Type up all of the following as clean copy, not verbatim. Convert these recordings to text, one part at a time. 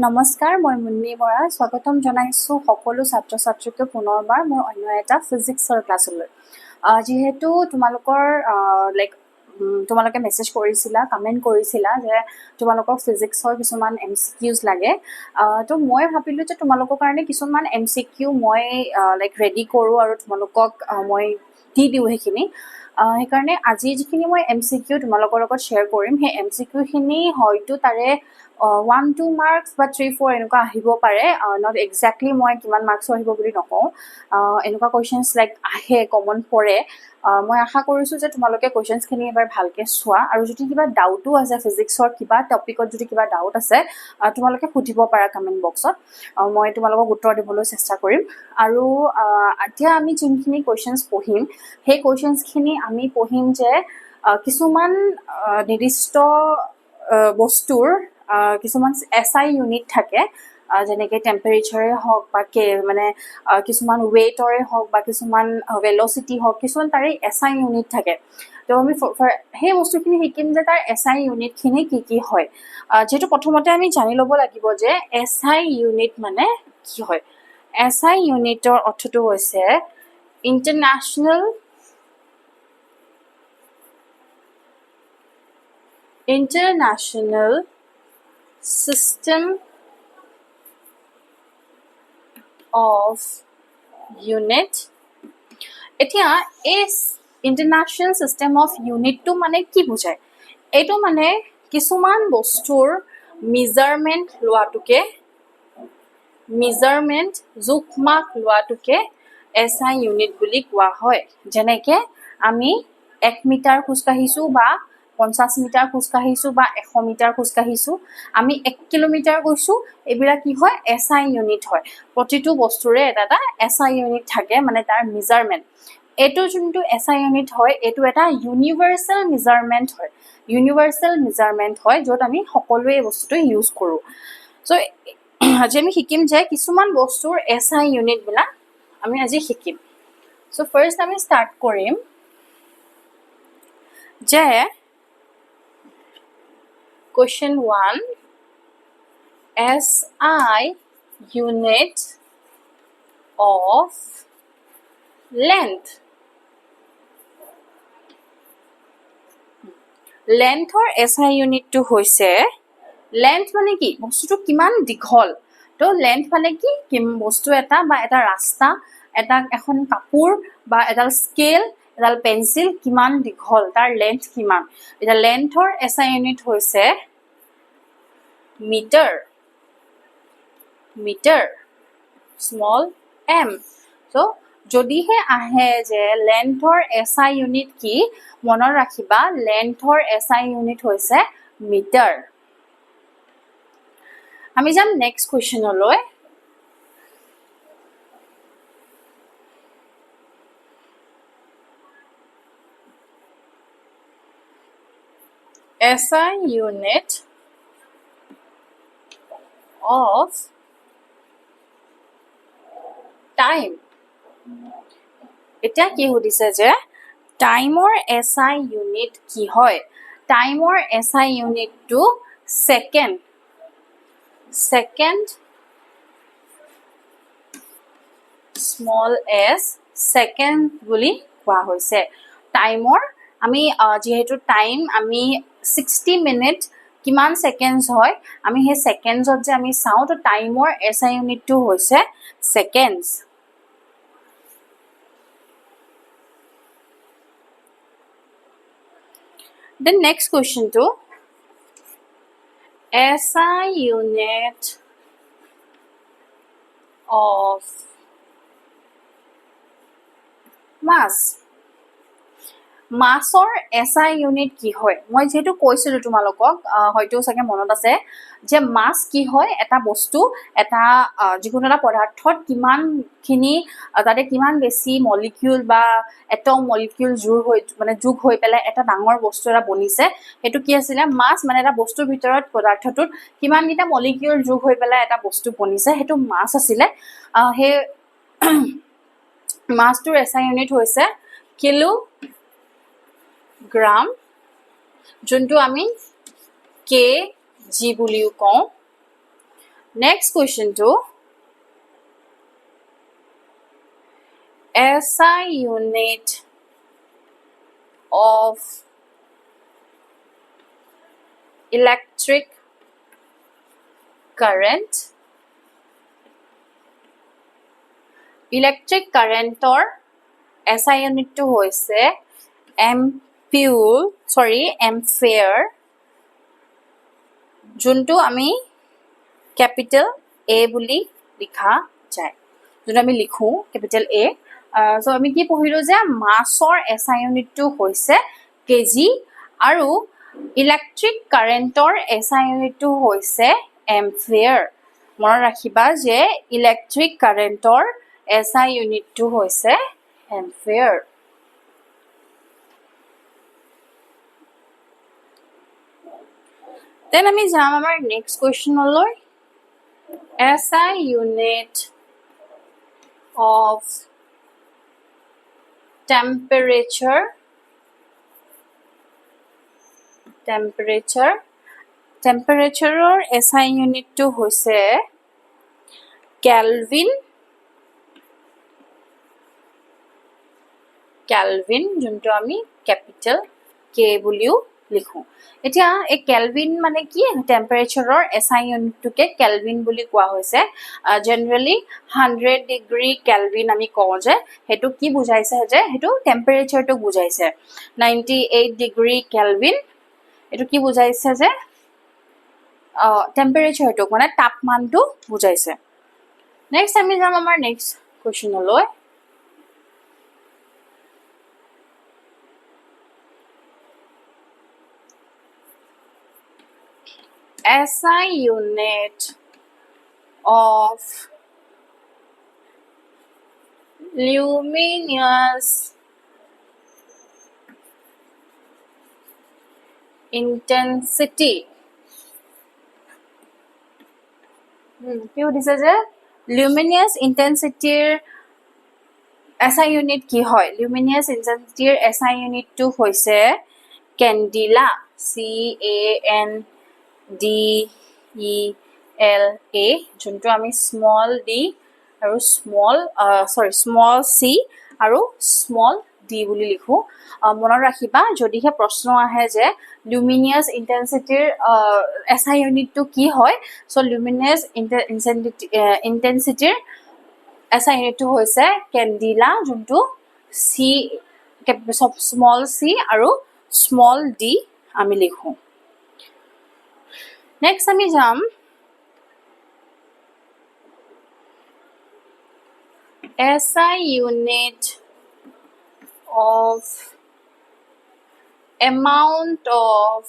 নমস্কাৰ, মই মুন্নি বৰা। স্বাগতম জনাইছোঁ সকলো ছাত্ৰ ছাত্ৰীকে পুনৰবাৰ মোৰ অন্য এটা ফিজিক্সৰ ক্লাছলৈ। যিহেতু তোমালোকে মেছেজ কৰিছিলা, কমেণ্ট কৰিছিলা যে তোমালোকক ফিজিক্সৰ কিছুমান MCQs লাগে। তো মই ভাবিলোঁ যে তোমালোকৰ কাৰণে কিছুমান MCQ মই ৰেডি কৰোঁ আৰু তোমালোকক মই দি দিওঁ সেইখিনি। সেইকাৰণে আজি যিখিনি মই MCQ তোমালোকৰ লগত শ্বেয়াৰ কৰিম, সেই MCQখিনি হয়তো তাৰে 1-2 মাৰ্কছ বা 3-4 এনেকুৱা আহিব পাৰে। নট এক্সেক্টলি মই কিমান মাৰ্কছৰ আহিব বুলি নকওঁ। এনেকুৱা কুৱেশ্যনছ আহে, কমন পৰে। মই আশা কৰিছোঁ যে তোমালোকে কুৱেশ্যনছখিনি এবাৰ ভালকৈ চোৱা, আৰু যদি কিবা ডাউটো আছে ফিজিক্সৰ কিবা টপিকত, যদি কিবা ডাউট আছে তোমালোকে সুধিব পাৰা কমেণ্ট বক্সত। মই তোমালোকক উত্তৰ দিবলৈ চেষ্টা কৰিম। আৰু এতিয়া আমি যোনখিনি কুৱেশ্যনছ পঢ়িম, সেই কুৱেশ্যনছখিনি আমি পঢ়িম যে কিছুমান নিৰ্দিষ্ট বস্তুৰ কিছুমান SI ইউনিট থাকে, যেনেকৈ টেম্পাৰেচাৰে হওক বা কিছুমান ৱেইটৰে হওক বা কিছুমান ভেলচিটি হওক, কিছুমান তাৰে SI ইউনিট থাকে। তো আমি সেই বস্তুখিনি শিকিম যে তাৰ SI ইউনিটখিনি কি হয়। যিহেতু প্ৰথমতে আমি জানি ল'ব লাগিব যে SI ইউনিট মানে কি হয়। SI ইউনিটৰ অৰ্থটো হৈছে ইণ্টাৰনেশ্যনেল system of unit। এতিয়া এই ইণ্টাৰনেশ্যনেল চিষ্টেম অফ ইউনিটটো মানে কি বুজায়? এইটো মানে কিছুমান বস্তুৰ জোখ-মাখ লোৱাটোকে SI ইউনিট বুলি কোৱা হয়। যেনেকৈ আমি 1 মিটাৰ খোজকাঢ়িছোঁ বা 50 মিটাৰ খোজকাঢ়িছোঁ বা 100 মিটাৰ খোজকাঢ়িছোঁ, আমি 1 কিলোমিটাৰ গৈছোঁ, এইবিলাক কি হয়? SI ইউনিট হয়। প্ৰতিটো বস্তুৰে এটা SI ইউনিট থাকে, মানে তাৰ মেজাৰমেণ্ট। এইটো যোনটো SI ইউনিট হয়, এইটো এটা ইউনিভাৰ্চেল মেজাৰমেণ্ট হয়, য'ত আমি সকলোৱে এই বস্তুটো ইউজ কৰোঁ। চ' আজি আমি শিকিম যে কিছুমান বস্তুৰ SI ইউনিটবিলাক আমি আজি শিকিম। চ' ফাৰ্ষ্ট আমি ষ্টাৰ্ট কৰিম যে Question 1, SI unit of length। লেন্থৰ SI ইউনিটটো হৈছে, লেন্থ মানে কি? বস্তুটো কিমান দীঘল। তো লেন্থ মানে কি? বস্তু এটা বা এটা ৰাস্তা, এখন কাপোৰ বা এডাল স্কেল, এডাল পেঞ্চিল কিমান দীঘল, তাৰ লেন্থ কিমান। এতিয়া লেন্থৰ SI ইউনিট হৈছে মিটাৰ, স্মল m। চ' যদিহে আহে যে লেন্থৰ SI ইউনিট কি, মনত ৰাখিবা লেন্থৰ SI ইউনিট হৈছে মিটাৰ। আমি যাম next কুৱেশ্যনলৈ। SI unit of time। এতিয়া কি সুধিছে যে টাইমৰ SI ইউনিট কি হয়? টাইমৰ SI ইউনিটটো ছেকেণ্ড, স্মল s, ছেকেণ্ড বুলি কোৱা হৈছে। টাইমৰ আমি যিহেতু টাইম আমি 60 মিনিট কিমান ছেকেণ্ডছ হয়, আমি সেই ছেকেণ্ডছত যে আমি চাওঁ, তো টাইমৰ SI ইউনিটটো হৈছে seconds. Then next question to SI unit of mass। মাছৰ SI ইউনিট কি হয়? মই যিহেতু কৈছিলোঁ তোমালোকক, হয়তো চাগে মনত আছে যে মাছ কি হয়? এটা বস্তু, যিকোনো এটা পদাৰ্থত কিমানখিনি, তাতে কিমান বেছি মলিকিউল বা এটম মলিকিউল যোগ হৈ পেলাই এটা ডাঙৰ বস্তু এটা বনিছে, সেইটো কি আছিলে? মাছ। মানে এটা বস্তুৰ ভিতৰত, পদাৰ্থটোত কিমানকেইটা মলিকিউল যোগ হৈ পেলাই এটা বস্তু বনিছে, সেইটো মাছ আছিলে। সেই মাছটোৰ SI ইউনিট হৈছে কিলোগ্ৰাম, যোনটো আমি kg বুলিও কওঁ। Next question to SI unit of electric current. Electric current or SI unit to hoise ampere junto ami capital A বুলি লিখা যায় যোনটো আমি লিখো capital A so আমি কি পঢ়িলো যে মাছৰ SI unit টো হৈছে কেজি আৰু ইলেক্ট্ৰিক কাৰেন্টৰ SI unit টো হৈছে এম্পিয়াৰ মনত ৰাখিবা যে ইলেক্ট্ৰিক কাৰেন্টৰ SI unit টো হৈছে এম্পিয়াৰ then আমি যাম আমাৰ next question লৈ SI unit of temperature or SI unit to hoise Kelvin junto ami capital K buliu likhu etia e Kelvin mane ki temperature or SI unit to ke Kelvin buli koa hoise generally 100 degree Kelvin ami ko je hetu ki bujaise je hetu temperature to bujaise 98 degree Kelvin etu ki bujaise je temperature to mane tapman to bujaise next ami jam amar next question loi SI unit of luminous intensity কি দিছে যে luminous intensity SI unit কি হয় luminous intensity SI unit টো হৈছে candela CANDELA যোনটো আমি small d আৰু small c আৰু small d বুলি লিখো মনত ৰাখিবা যদিহে প্ৰশ্ন আহে যে luminous intensity SI unit টো কি হয় so luminous intensity SI unit টো হৈছে candela যোনটো c small c আৰু small d আমি লিখো next আমি যাম SI unit of amount of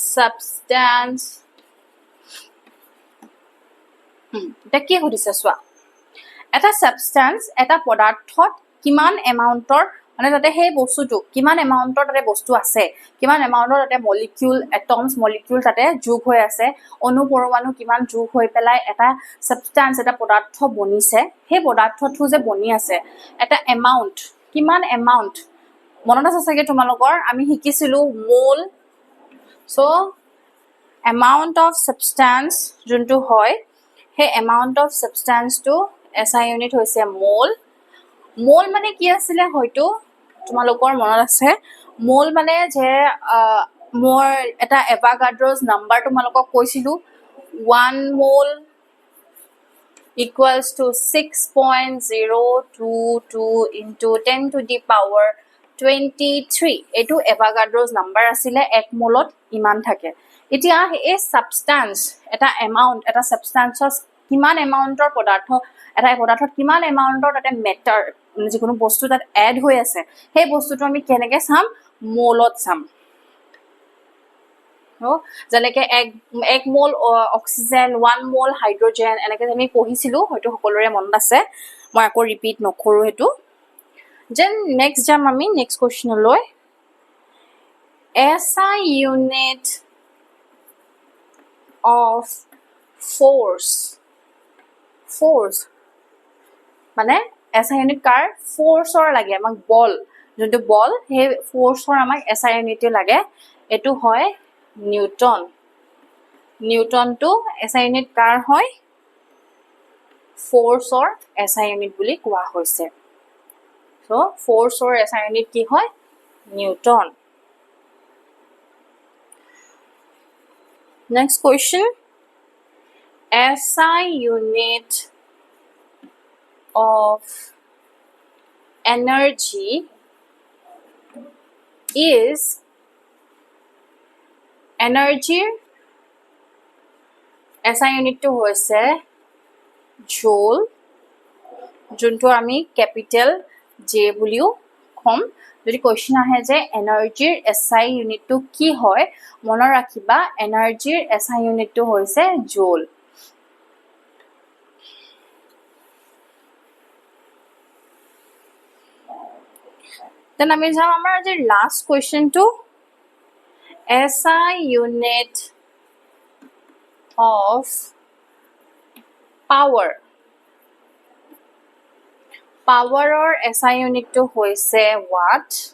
substance কি হদিছে সোৱা এটা সাবস্টেন্স এটা পদাৰ্থত কিমান এমাউন্টৰ মানে তাতে সেই বস্তুটো কিমান এমাউন্টৰ তাতে বস্তু আছে কিমান এমাউন্টৰ তাতে মলিকিউল এটমস মলিকিউল তাতে যোগ হৈ আছে অণু পৰমাণু কিমান যোগ হৈ পেলাই এটা সাবস্টেন্স এটা পদাৰ্থ বনিছে সেই পদাৰ্থটো যে বনি আছে এটা এমাউন্ট কিমান এমাউন্ট মনত আছে চাগে তোমালোকৰ আমি শিকিছিলো মোল সো amount of substance যোনটো হয় হে amount of substance to SI unit হৈছে মোল মানে কি আছিল হয়তো তোমালোকৰ মনত আছে মোল মানে যে মোৰ এটা এভাগাড্ৰোছ নাম্বাৰ তোমালোকক কৈছিলো 1 মোল equals to 6.022 into 10 to the power 23 এটো এভাগাড্ৰোছ নাম্বাৰ আছিল এক মোলত ইমান থাকে এতিয়া এই সাবস্টেন্স এটা এমাউন্ট এটা সাবস্টেন্সস কিমান এমাউন্টৰ পদাৰ্থ এটা পদাৰ্থত কিমান এমাউন্টৰ তাতে মেটাৰ যিকোনো বস্তু তাত এড হৈ আছে সেই বস্তুটো আমি কেনেকৈ চাম মোলত চাম যেনেকৈ এক মোল অক্সিজেন 1 মোল হাইড্ৰোজেন এনেকৈ আমি পঢ়িছিলো হয়তো সকলোৰে মনত আছে মই আকৌ ৰিপিট নকৰো হেতু যেন নেক্সট যাম আমি নেক্সট কোৱেশ্চন লৈ SI unit of force মানে SI unit কাৰ ফোৰ্সৰ লাগে আমাক বল যোনটো বল হে ফোৰ্সৰ আমাক SI unit লাগে এটো হয় নিউটন নিউটনটো SI ইউনিট কাৰ হয় ফ'ৰ্চৰ SI ইউনিট বুলি কোৱা হৈছে সো ফ'ৰ্চৰ SI ইউনিট কি হয় Newton next question SI unit of energy is energy SI unit to hoise joule junto ami capital J buliu khom jodi question ahe je energy SI unit to ki hoy monor rakhiba energy SI unit to hoise joule then ami jam amar je last question to SI unit of power power or SI unit to hoise watt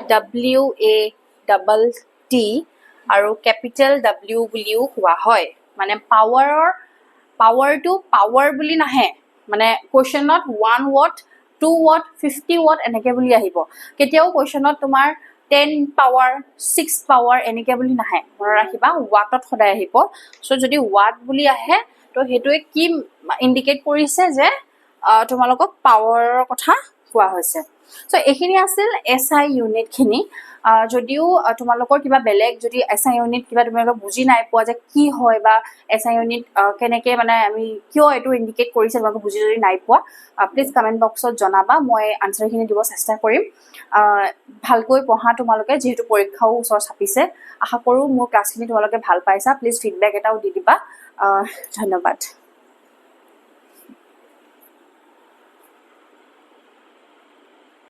WATT aru capital W buliu hua hoy mane power to power buli nahe mane question not 1 watt 2 watt 50 watt eneke buli ahibo ketiao question not tumar 10 power 6 power eneke buli nahe mora rakhiba watt ot khodai ahibo so jodi watt buli ahe to hetue ki indicate korise je তোমালোকক পাৱাৰৰ কথা কোৱা হৈছে so এখিনি আছিল SI unit খিনি যদিও তোমালোকৰ কিবা বেলেগ যদি SI ইউনিট কিবা তোমালোক বুজি নাই পোৱা যে কি হয় বা SI ইউনিট কেনেকে মানে আমি কিয় এটো ইন্ডিকেট কৰিছে তোমালোক বুজি যদি নাই পোৱা প্লিজ কমেন্ট বক্সত জনাবা মই আনসাৰ খিনি দিব চেষ্টা কৰিম ভালকৈ পঢ়া তোমালোকে যেহেতু পৰীক্ষাও ওচৰ চাপিছে আশা কৰো মোৰ ক্লাছখিনি তোমালোকে ভাল পাইছা প্লিজ ফিডবেক এটাও দি দিবা ধন্যবাদ